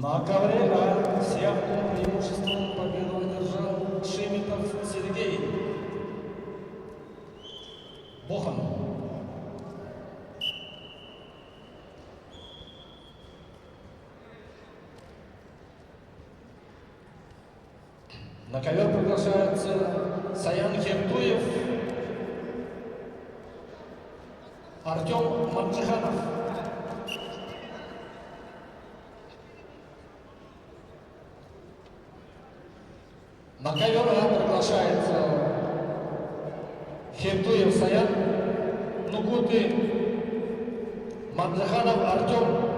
На ковре А с явным преимуществом победу одержал Шеметов Сергей. Бохан. На ковер приглашается Саян Хертуев, Артем Манджиханов. На ковер приглашается Хертуев Саян, Нугуты Манджиханов Артем.